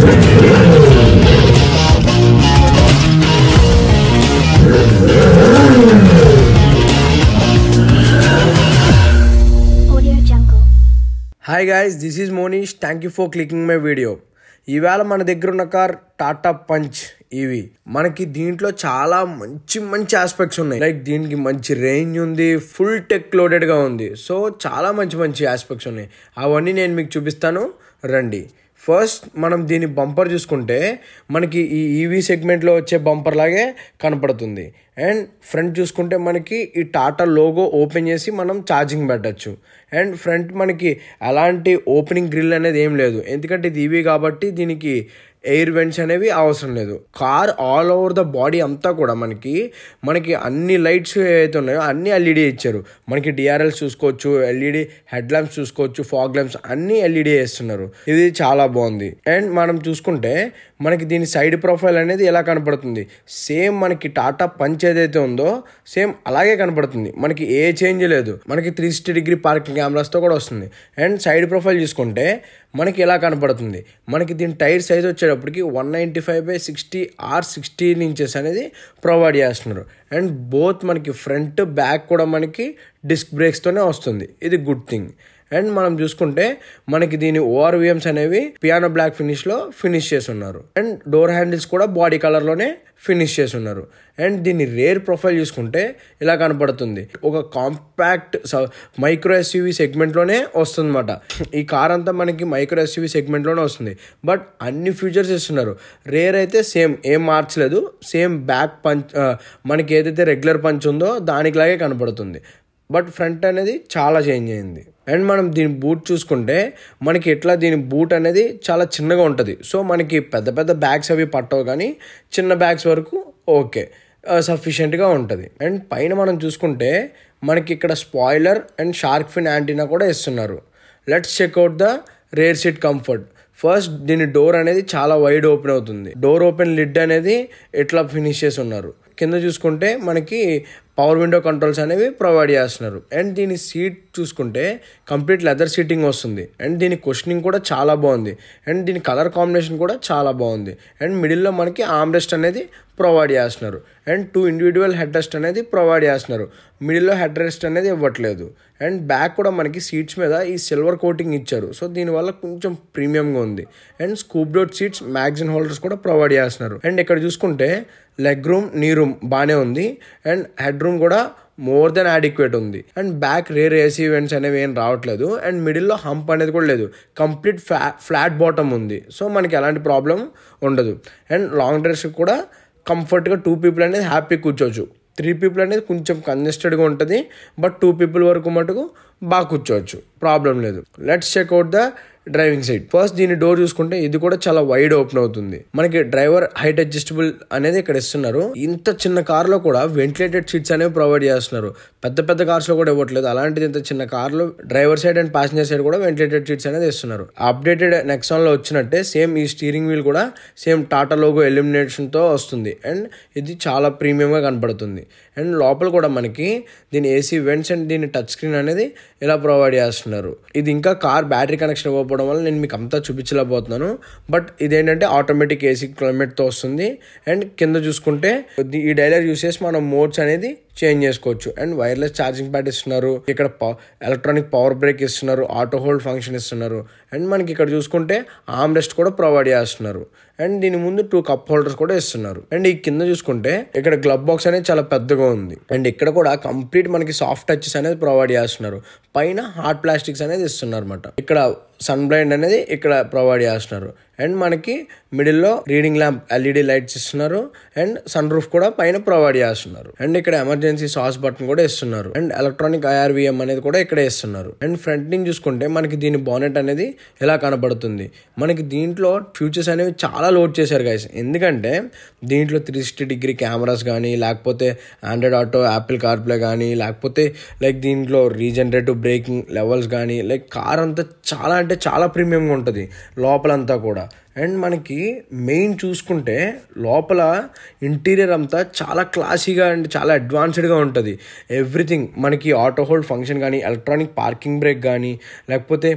Hi guys, this is Monish. Thank you for clicking my video. ఇవాళ మన దగ్గర ఉన్న కార్ టాటా పంచ్ ఈవీ. మనకి దీంట్లో చాలా మంచి ఆస్పెక్ట్స్ ఉన్నాయి. లైక్ దీనికి మంచి రేంజ్ ఉంది, ఫుల్ టెక్ లోడెడ్గా ఉంది. సో చాలా మంచి ఆస్పెక్ట్స్ ఉన్నాయి. అవన్నీ నేను మీకు చూపిస్తాను, రండి. ఫస్ట్ మనం దీని బంపర్ చూసుకుంటే మనకి ఈ ఈవీ సెగ్మెంట్లో వచ్చే బంపర్ లాగే కనపడుతుంది. అండ్ ఫ్రంట్ చూసుకుంటే మనకి ఈ టాటా లోగో ఓపెన్ చేసి మనం ఛార్జింగ్ పెట్టచ్చు. అండ్ ఫ్రంట్ మనకి అలాంటి ఓపెనింగ్ గ్రిల్ అనేది ఏం లేదు, ఎందుకంటే ఇది ఈవీ కాబట్టి దీనికి ఎయిర్ వెంట్స్ అనేవి అవసరం లేదు. Car all over the body అంతా కూడా మనకి అన్ని లైట్స్ ఏవైతే ఉన్నాయో అన్ని ఎల్ఈడి ఇచ్చారు. మనకి డిఆర్ఎల్స్ చూసుకోవచ్చు, ఎల్ఈడి హెడ్ ల్యాంప్స్ చూసుకోవచ్చు, ఫాగ్ ల్యాంప్స్ అన్ని ఎల్ఈడి వేస్తున్నారు. ఇది చాలా బాగుంది. అండ్ మనం చూసుకుంటే మనకి దీని సైడ్ ప్రొఫైల్ అనేది ఎలా కనపడుతుంది, సేమ్ మనకి టాటా పంచ్ ఏదైతే ఉందో సేమ్ అలాగే కనపడుతుంది. మనకి ఏ చేంజ్ లేదు. మనకి 360 డిగ్రీ పార్కింగ్ కెమెరాస్తో కూడా వస్తుంది. అండ్ సైడ్ ప్రొఫైల్ చూసుకుంటే మనకి ఎలా కనపడుతుంది, మనకి దీని టైర్ సైజ్ వచ్చేటప్పటికి 195/60 R16 ఇంచెస్ అనేది ప్రొవైడ్ చేస్తున్నారు. అండ్ బోత్ మనకి ఫ్రంట్ బ్యాక్ కూడా మనకి డిస్క్ బ్రేక్స్తోనే వస్తుంది. ఇది గుడ్ థింగ్. అండ్ మనం చూసుకుంటే మనకి దీని ఓఆర్విఎమ్స్ అనేవి పియానో బ్లాక్ ఫినిష్లో ఫినిష్ చేసి ఉన్నారు. అండ్ డోర్ హ్యాండిల్స్ కూడా బాడీ కలర్లోనే ఫినిష్ చేసి ఉన్నారు. అండ్ దీని రేర్ ప్రొఫైల్ చూసుకుంటే ఇలా కనపడుతుంది. ఒక కాంపాక్ట్ మైక్రో ఎస్యూవీ సెగ్మెంట్లోనే వస్తుంది అన్నమాట. ఈ కార్ అంతా మనకి మైక్రో ఎస్యూవీ సెగ్మెంట్లోనే వస్తుంది. బట్ అన్ని ఫీచర్స్ ఇస్తున్నారు. రేర్ అయితే సేమ్ ఏం మార్చలేదు. సేమ్ బ్యాక్ పంచ్ మనకి ఏదైతే రెగ్యులర్ పంచ్ ఉందో దానికిలాగే కనపడుతుంది. బట్ ఫ్రంట్ అనేది చాలా చేంజ్ అయింది. అండ్ మనం దీని బూట్ చూసుకుంటే మనకి ఎట్లా దీని బూట్ అనేది చాలా చిన్నగా ఉంటుంది. సో మనకి పెద్ద బ్యాగ్స్ అవి పట్టవు, కానీ చిన్న బ్యాగ్స్ వరకు ఓకే సఫిషియెంట్గా ఉంటుంది. అండ్ పైన మనం చూసుకుంటే మనకి ఇక్కడ spoiler and shark fin antenna కూడా ఇస్తున్నారు. Let's check out the rear seat comfort. First దీని డోర్ అనేది చాలా వైడ్ ఓపెన్ అవుతుంది. డోర్ ఓపెన్ లిడ్ అనేది ఎట్లా ఫినిష్ చేసి ఉన్నారు. కింద చూసుకుంటే మనకి పవర్ విండో కంట్రోల్స్ అనేవి ప్రొవైడ్ చేస్తున్నారు. అండ్ దీని సీట్ చూసుకుంటే కంప్లీట్ లెదర్ సీటింగ్ వస్తుంది. అండ్ దీని కుషనింగ్ కూడా చాలా బాగుంది. అండ్ దీని కలర్ కాంబినేషన్ కూడా చాలా బాగుంది. అండ్ మిడిల్లో మనకి ఆర్మ్ రెస్ట్ అనేది ప్రొవైడ్ చేస్తున్నారు. అండ్ 2 ఇండివిజువల్ హెడ్ రెస్ట్ అనేది ప్రొవైడ్ చేస్తున్నారు. మిడిల్లో హెడ్ రెస్ట్ అనేది ఇవ్వట్లేదు. అండ్ బ్యాక్ కూడా మనకి సీట్స్ మీద ఈ సిల్వర్ కోటింగ్ ఇచ్చారు. సో దీనివల్ల కొంచెం ప్రీమియంగా ఉంది. And scoop doubt seats, magazine holders కూడా ప్రొవైడ్ చేస్తున్నారు. అండ్ ఇక్కడ చూసుకుంటే లెగ్ రూమ్, నీ రూమ్ బాగానే ఉంది. అండ్ హెడ్ రూమ్ కూడా మోర్ దెన్ అడిక్వేట్ ఉంది. And back rare AC events అనేవి ఏం రావట్లేదు. అండ్ మిడిల్లో హంప్ అనేది కూడా లేదు. కంప్లీట్ ఫ్లాట్ బాటమ్ ఉంది. సో మనకి ఎలాంటి ప్రాబ్లం ఉండదు. అండ్ లాంగ్ డ్రైవ్స్ కూడా కంఫర్ట్గా 2 పీపుల్ అనేది హ్యాపీ కూర్చోవచ్చు. 3 పీపుల్ అనేది కొంచెం కంజెస్టెడ్గా ఉంటుంది. బట్ 2 పీపుల్ వరకు మటుకు బాగా కూర్చోవచ్చు, ప్రాబ్లం లేదు. Let's check out the driving seat. First దీని డోర్ చూసుకుంటే ఇది కూడా చాలా వైడ్ ఓపెన్ అవుతుంది. మనకి డ్రైవర్ హైట్ అడ్జస్టబుల్ అనేది ఇక్కడ ఇస్తున్నారు. ఇంత చిన్న కార్లో కూడా వెంటిలేటెడ్ సీట్స్ అనేవి ప్రొవైడ్ చేస్తున్నారు. పెద్ద కార్స్లో కూడా ఇవ్వట్లేదు. అలాంటిది ఇంత చిన్న కార్లో driver side and passenger side కూడా వెంటిలేటెడ్ సీట్స్ అనేది ఇస్తున్నారు. అప్డేటెడ్ నెక్సాన్లో వచ్చినట్టే సేమ్ ఈ స్టీరింగ్ వీల్ కూడా సేమ్ టాటా లోగో ఎలిమినేషన్తో వస్తుంది. అండ్ ఇది చాలా ప్రీమియంగా కనపడుతుంది. అండ్ లోపల కూడా మనకి దీని ఏసీ వెంట్స్ అండ్ దీని టచ్ స్క్రీన్ అనేది ఇలా ప్రొవైడ్ చేస్తున్నారు. ఇది ఇంకా కార్ బ్యాటరీ కనెక్షన్ ఇవ్వకపోవడం వల్ల నేను మీకు అంతా చూపించలేకపోతున్నాను. బట్ ఇదేంటంటే ఆటోమేటిక్ ఏసీ క్లైమేట్తో వస్తుంది. అండ్ కింద చూసుకుంటే ఈ డైలర్ యూస్ చేసి మనం మోడ్స్ అనేది చేంజ్ చేసుకోవచ్చు. అండ్ వైర్లెస్ ఛార్జింగ్ ప్యాడ్ ఇస్తున్నారు. ఇక్కడ ఎలక్ట్రానిక్ పవర్ బ్రేక్ ఇస్తున్నారు. ఆటో హోల్డ్ ఫంక్షన్ ఇస్తున్నారు. అండ్ మనకి ఇక్కడ చూసుకుంటే ఆర్మ్ రెస్ట్ కూడా ప్రొవైడ్ చేస్తున్నారు. అండ్ దీని ముందు 2 కప్ హోల్డర్స్ కూడా ఇస్తున్నారు. అండ్ ఈ కింద చూసుకుంటే ఇక్కడ గ్లవ్ బాక్స్ అనేది చాలా పెద్దగా ఉంది. అండ్ ఇక్కడ కూడా కంప్లీట్ మనకి సాఫ్ట్ టచెస్ అనేది ప్రొవైడ్ చేస్తున్నారు. పైన హార్డ్ ప్లాస్టిక్స్ అనేది ఇస్తున్నారు అనమాట. ఇక్కడ సన్ బ్లైండ్ అనేది ఇక్కడ ప్రొవైడ్ చేస్తున్నారు. అండ్ మనకి మిడిల్లో రీడింగ్ ల్యాంప్ ఎల్ఈడి లైట్స్ ఇస్తున్నారు. అండ్ సన్ రూఫ్ కూడా పైన ప్రొవైడ్ చేస్తున్నారు. అండ్ ఇక్కడ ఎమర్జెన్సీ సాస్ బటన్ కూడా ఇస్తున్నారు. అండ్ ఎలక్ట్రానిక్ IRVM అనేది కూడా ఇక్కడే ఇస్తున్నారు. అండ్ ఫ్రంట్ నుంచి చూసుకుంటే మనకి దీని బానెట్ అనేది ఎలా కనబడుతుంది. మనకి దీంట్లో ఫ్యూచర్స్ అనేవి చాలా లోడ్ చేశారు గైస్. ఎందుకంటే దీంట్లో 360 డిగ్రీ కెమెరాస్ కానీ, లేకపోతే ఆండ్రాయిడ్ ఆటో, యాపిల్ కార్ప్లే కానీ, లేకపోతే లైక్ దీంట్లో రీజనరేటివ్ బ్రేకింగ్ లెవెల్స్ కానీ, లైక్ కార్ అంతా చాలా అంటే చాలా ప్రీమియంగా ఉంటుంది లోపలంతా కూడా. అండ్ మనకి మెయిన్ చూసుకుంటే లోపల ఇంటీరియర్ అంతా చాలా క్లాసీగా అండ్ చాలా అడ్వాన్స్డ్గా ఉంటుంది. ఎవ్రీథింగ్ మనకి ఆటో హోల్డ్ ఫంక్షన్ కానీ, ఎలక్ట్రానిక్ పార్కింగ్ బ్రేక్ కానీ, లేకపోతే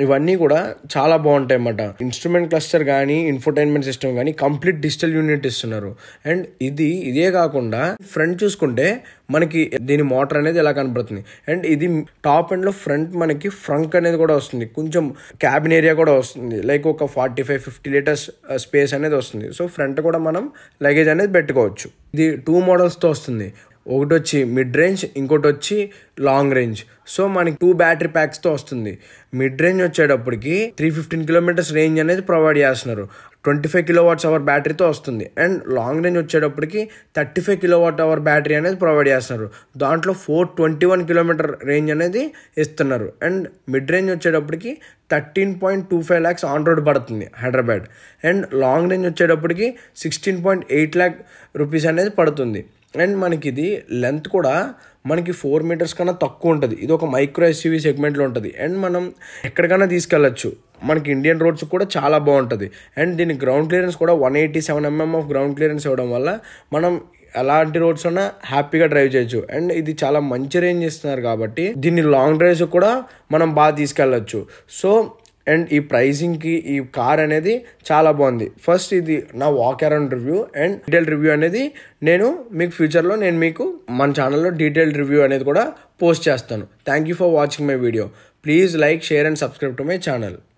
ఇవన్నీ కూడా చాలా బాగుంటాయి అన్నమాట. ఇన్స్ట్రుమెంట్ క్లస్టర్ కానీ, ఇన్ఫోటైన్మెంట్ సిస్టమ్ కానీ కంప్లీట్ డిజిటల్ యూనిట్ ఇస్తున్నారు. అండ్ ఇదే కాకుండా ఫ్రంట్ చూసుకుంటే మనకి దీని మోటార్ అనేది ఎలా కనబడుతుంది. అండ్ ఇది టాప్ ఎండ్లో ఫ్రంట్ మనకి ఫ్రంక్ అనేది కూడా వస్తుంది. కొంచెం క్యాబిన్ ఏరియా కూడా వస్తుంది. లైక్ ఒక 45-50 లీటర్స్ స్పేస్ అనేది వస్తుంది. సో ఫ్రంట్ కూడా మనం లగేజ్ అనేది పెట్టుకోవచ్చు. ఇది 2 మోడల్స్తో వస్తుంది. ఒకటి వచ్చి మిడ్ రేంజ్, ఇంకోటి వచ్చి లాంగ్ రేంజ్. సో మనకి 2 బ్యాటరీ ప్యాక్స్తో వస్తుంది. మిడ్ రేంజ్ వచ్చేటప్పటికి 315 కిలోమీటర్స్ రేంజ్ అనేది ప్రొవైడ్ చేస్తున్నారు. 25 kWh బ్యాటరీతో వస్తుంది. అండ్ లాంగ్ రేంజ్ వచ్చేటప్పటికి 35 kWh బ్యాటరీ అనేది ప్రొవైడ్ చేస్తున్నారు. దాంట్లో 421 కిలోమీటర్ రేంజ్ అనేది ఇస్తున్నారు. అండ్ మిడ్ రేంజ్ వచ్చేటప్పటికి 13.25 lakhs ఆన్ రోడ్ పడుతుంది హైదరాబాద్. అండ్ లాంగ్ రేంజ్ వచ్చేటప్పటికి 16.8 lakh రూపీస్ అనేది పడుతుంది. అండ్ మనకి ఇది లెంత్ కూడా మనకి 4 meters కన్నా తక్కువ ఉంటుంది. ఇది ఒక మైక్రో ఎస్యూవీ సెగ్మెంట్లో ఉంటుంది. అండ్ మనం ఎక్కడికైనా తీసుకెళ్ళచ్చు. మనకి ఇండియన్ రోడ్స్ కూడా చాలా బాగుంటుంది. అండ్ దీని గ్రౌండ్ క్లియరెన్స్ కూడా 187 mm ఆఫ్ గ్రౌండ్ క్లియరెన్స్ ఇవ్వడం వల్ల మనం ఎలాంటి రోడ్స్ ఉన్నా హ్యాపీగా డ్రైవ్ చేయొచ్చు. అండ్ ఇది చాలా మంచి రేంజ్ ఇస్తున్నారు కాబట్టి దీన్ని లాంగ్ డ్రైవ్స్ కూడా మనం బాగా తీసుకెళ్ళచ్చు. సో అండ్ ఈ ప్రైసింగ్కి ఈ కార్ అనేది చాలా బాగుంది. ఫస్ట్ ఇది నా walk around review and detail review అనేది నేను మీకు ఫ్యూచర్లో మీకు మన ఛానల్లో డీటెయిల్డ్ రివ్యూ అనేది కూడా పోస్ట్ చేస్తాను. Thank you for watching my video. Please like, share and subscribe to my channel.